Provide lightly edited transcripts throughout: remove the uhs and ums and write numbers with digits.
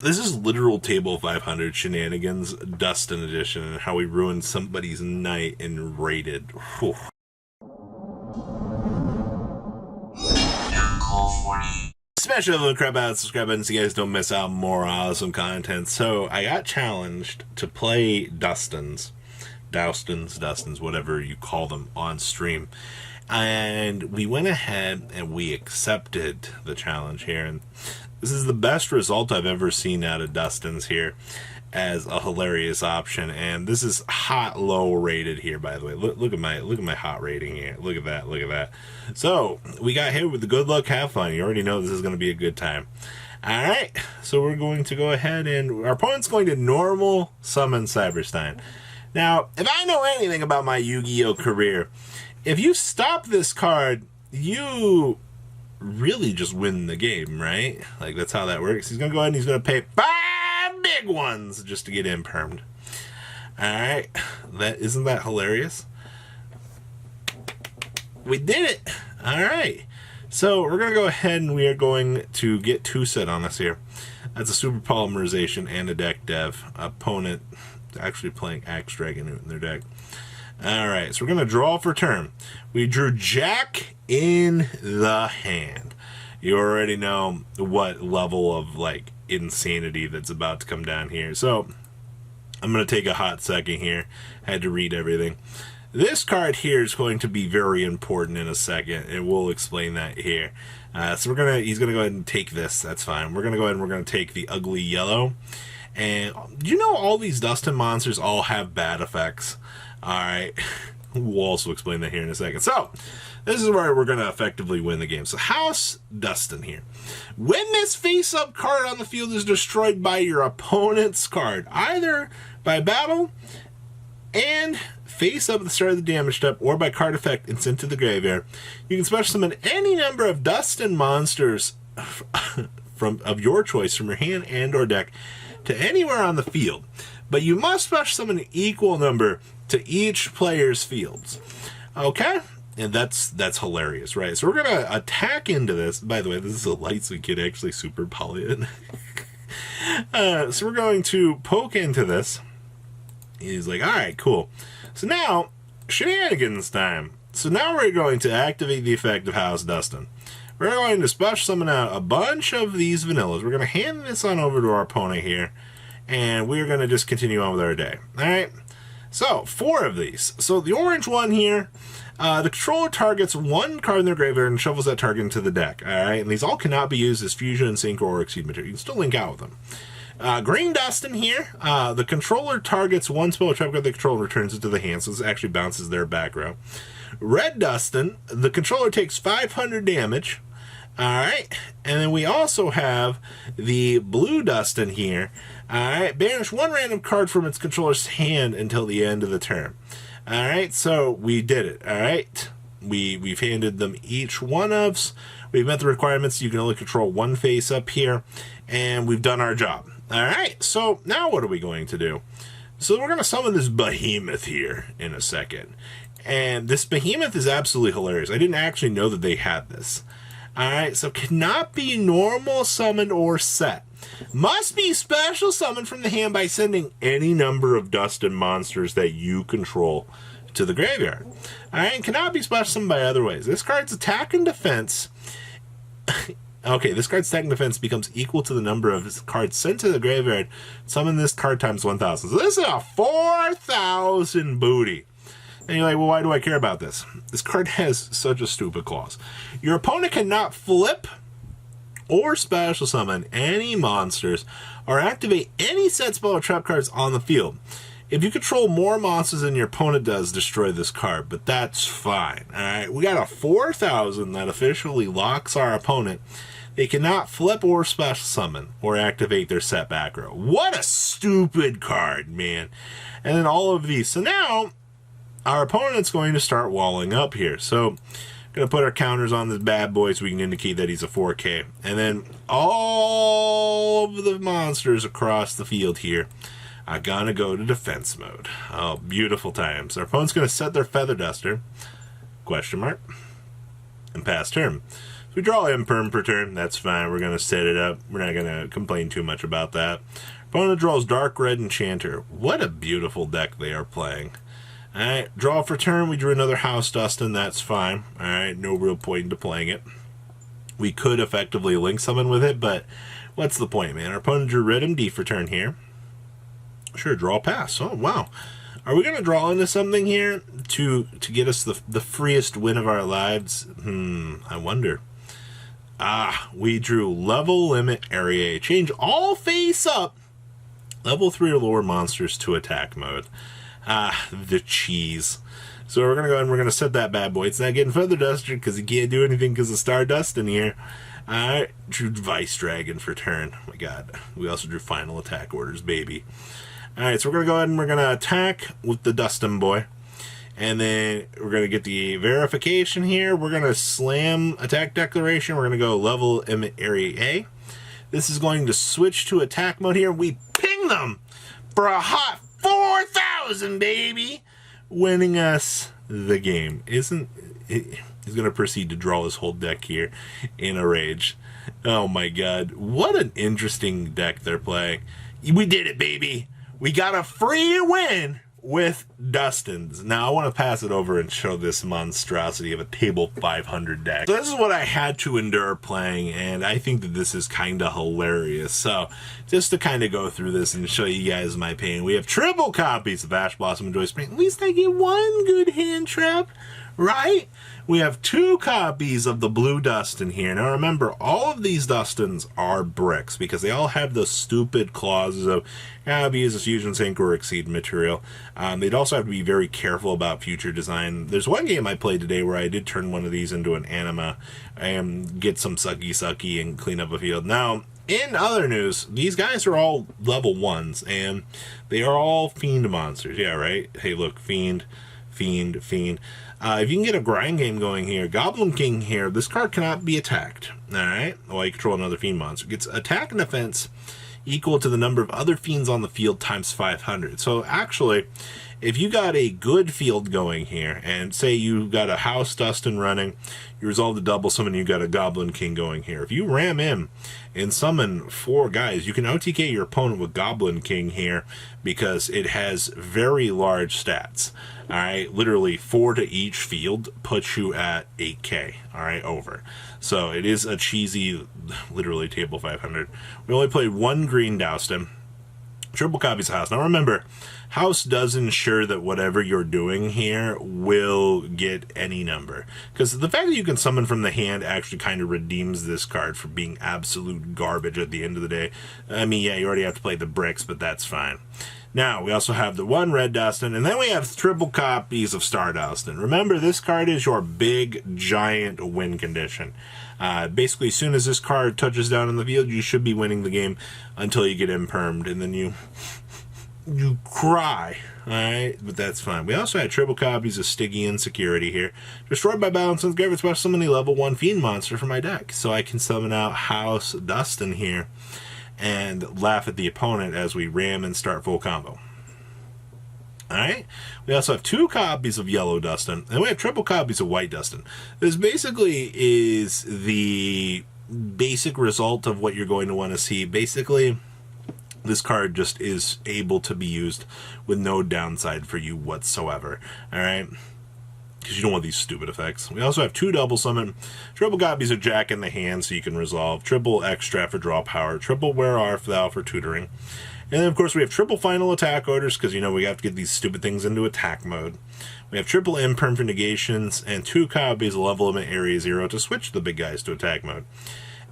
This is literal Table 500 shenanigans, Dustin edition, and how we ruined somebody's night and raided. Whew. Smash the crap out, subscribe button so you guys don't miss out more awesome content. So I got challenged to play Dustons, whatever you call them, on stream. And we went ahead and we accepted the challenge here. And this is the best result I've ever seen out of Dustin's here as a hilarious option. And this is hot low rated here, by the way. Look at my hot rating here. Look at that. So we got hit with the good luck, have fun. You already know this is going to be a good time. All right, so we're going to go ahead and our opponent's going to normal summon Cyberstein. Now, if I know anything about my Yu-Gi-Oh career, if you stop this card, you really just win the game, right? Like, that's how that works. He's going to go ahead and he's going to pay 5 big ones just to get impermed. Alright, isn't that hilarious? We did it! Alright, so we're going to go ahead and we are going to get 2 set on us here. That's a super polymerization and a deck dev. Opponent actually playing Axe Dragon in their deck. Alright, so we're going to draw for turn. We drew Jack in the hand. You already know what level of, like, insanity that's about to come down here. So, I'm going to take a hot second here. Had to read everything. This card here is going to be very important in a second, and we'll explain that here. So he's going to go ahead and take this. That's fine. We're going to go ahead and we're going to take the ugly yellow. And you know all these Dustin monsters all have bad effects. Alright, we'll also explain that here in a second. So, this is where we're going to effectively win the game. So, House Dustin here. When this face-up card on the field is destroyed by your opponent's card, either by battle and face-up at the start of the damage step, or by card effect and sent to the graveyard, you can special summon any number of Dustin monsters of your choice from your hand and or deck to anywhere on the field. But you must special summon an equal number to each player's fields. Okay? And that's hilarious, right? So we're going to attack into this. By the way, this is a light, so we can actually super poly it. So we're going to poke into this. He's like, alright, cool. So now, shenanigans time. So now we're going to activate the effect of House Dustin. We're going to special summon out a bunch of these vanillas. We're going to hand this on over to our opponent here. And we're going to just continue on with our day. Alright? So, 4 of these. So, the orange one here, the controller targets 1 card in their graveyard and shovels that target into the deck. Alright? And these all cannot be used as fusion, sync, or exceed material. You can still link out with them. Green Dustin here, the controller targets 1 spell trap card the controller returns it to the hand, so this actually bounces their back row. Red Dustin, the controller takes 500 damage. Alright, and then we also have the blue Dustin here. Alright, banish 1 random card from its controller's hand until the end of the turn. Alright, so we did it. Alright, we've handed them each one of us. We've met the requirements. You can only control 1 face up here, and we've done our job. Alright, so now what are we going to do? So we're going to summon this behemoth here in a second. And this behemoth is absolutely hilarious. I didn't actually know that they had this. Alright, so cannot be normal summoned or set. Must be special summoned from the hand by sending any number of Dustin monsters that you control to the graveyard. Alright, and cannot be special summoned by other ways. This card's attack and defense... okay, this card's attack and defense becomes equal to the number of cards sent to the graveyard. Summon this card times 1,000. So this is a 4,000 booty. And you're like, well, why do I care about this? This card has such a stupid clause. Your opponent cannot flip or special summon any monsters or activate any set spell or trap cards on the field. If you control more monsters than your opponent does, destroy this card, but that's fine. Alright, we got a 4,000 that officially locks our opponent. They cannot flip or special summon or activate their set back row. What a stupid card, man. And then all of these. So now our opponent's going to start walling up here. So, going to put our counters on this bad boy so we can indicate that he's a 4K. And then all of the monsters across the field here are going to go to defense mode. Oh, beautiful times. Our opponent's going to set their Feather Duster, question mark, and pass turn. So we draw Imperm per turn, that's fine. We're going to set it up. We're not going to complain too much about that. Opponent draws Dark Red Enchanter. What a beautiful deck they are playing. Alright, draw for turn. We drew another House Dustin. That's fine. Alright, no real point into playing it. We could effectively link summon with it, but what's the point, man? Our opponent drew Red MD for turn here. Sure, draw pass. Oh, wow. Are we going to draw into something here to get us the freest win of our lives? I wonder. We drew Level Limit Area. Change all face up level 3 or lower monsters to attack mode. The cheese. So we're going to go ahead and we're going to set that bad boy. It's not getting Feather Duster because he can't do anything because of Stardust in here. Alright, drew Vice Dragon for turn. Oh my god. We also drew Final Attack Orders, baby. Alright, so we're going to go ahead and we're going to attack with the Dustin boy. And then we're going to get the verification here. We're going to slam Attack Declaration. We're going to go Level Limit Area A. This is going to switch to attack mode here. We ping them for a hot 4,000, baby! Winning us the game. Isn't it? He's going to proceed to draw his whole deck here in a rage. Oh my god. What an interesting deck they're playing. We did it, baby! We got a free win with Dustin's. Now I want to pass it over and show this monstrosity of a table 500 deck. So this is what I had to endure playing, and I think that this is kind of hilarious. So just to kind of go through this and show you guys my pain, we have triple copies of Ash Blossom and Joy Spring. At least I get one good hand trap, right? We have 2 copies of the blue Dustin here. Now remember, all of these Dustins are bricks because they all have those stupid clauses of be as a fusion sink or exceed material. They'd also have to be very careful about future design. There's one game I played today where I did turn one of these into an anima and get some sucky and clean up a field. Now, in other news, these guys are all level 1s and they are all fiend monsters. Yeah, right? Hey, look, fiend. If you can get a grind game going here, Goblin King here, this card cannot be attacked. Alright? While you control another fiend monster. It gets attack and defense equal to the number of other fiends on the field times 500. So actually, if you got a good field going here, and say you got a House Dustin running, you resolve the double summon, you got a Goblin King going here. If you ram in and summon 4 guys, you can OTK your opponent with Goblin King here because it has very large stats. Alright, literally 4 to each field puts you at 8k, alright, over. So it is a cheesy, literally table 500. We only played 1 green Dustin, triple copies of House. Now remember, House does ensure that whatever you're doing here will get any number. Because the fact that you can summon from the hand actually kind of redeems this card for being absolute garbage at the end of the day. I mean, yeah, you already have to play the bricks, but that's fine. Now, we also have the 1 red Dustin, and then we have triple copies of Star Dustin. Remember, this card is your big, giant win condition. Basically, as soon as this card touches down in the field, you should be winning the game until you get impermed, and then you cry. Alright, but that's fine. We also had triple copies of Stygian Security here. Destroyed by balance and Gravity Special Summon a level 1 Fiend monster for my deck. So I can summon out House Dustin here and laugh at the opponent as we ram and start full combo. Alright, we also have 2 copies of Yellow Dustin, and we have triple copies of White Dustin. This basically is the basic result of what you're going to want to see. Basically, this card just is able to be used with no downside for you whatsoever. Alright? Because you don't want these stupid effects. We also have 2 double summon, triple copies of Jack in the Hand so you can resolve, triple extra for draw power, triple Where Art Thou for tutoring. And then, of course, we have triple final attack orders because, you know, we have to get these stupid things into attack mode. We have triple imperm for negations and 2 copies of Level Limit Area 0 to switch the big guys to attack mode.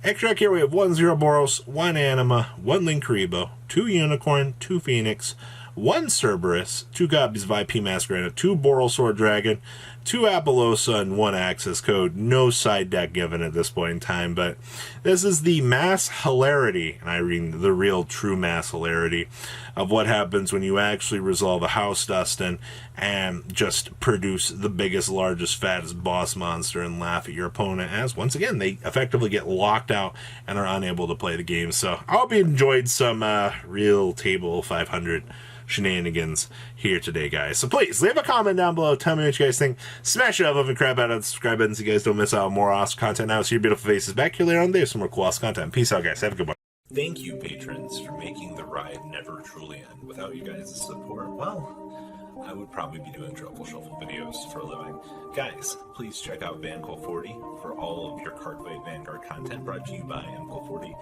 Extract here we have 1 Zero Boros, 1 Anima, 1 Linkuriboh, 2 Unicorn, 2 Phoenix, 1 Cerberus, 2 copies of IP Masquerade, 2 Boral Sword Dragon, 2 Apollosa, and 1 Access Code. No side deck given at this point in time, but this is the mass hilarity, and I mean the real true mass hilarity, of what happens when you actually resolve a House Dustin and just produce the biggest, largest, fattest boss monster and laugh at your opponent as, once again, they effectively get locked out and are unable to play the game. So I hope you enjoyed some real table 500 shenanigans here today, guys. So please, leave a comment down below. Tell me what you guys think. Smash that love and crap out of the subscribe button so you guys don't miss out on more awesome content. Now, see your beautiful faces back here later on. There's some more cool awesome content. Peace out, guys. Have a good one. Thank you, patrons, for making the ride never truly end. Without you guys' support, well, I would probably be doing Truffle Shuffle videos for a living. Guys, please check out VanCole40 for all of your Cardfight Vanguard content brought to you by MCole40.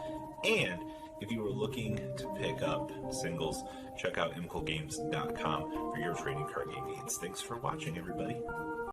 And if you are looking to pick up singles, check out mcolegames.com for your trading card game needs. Thanks for watching, everybody.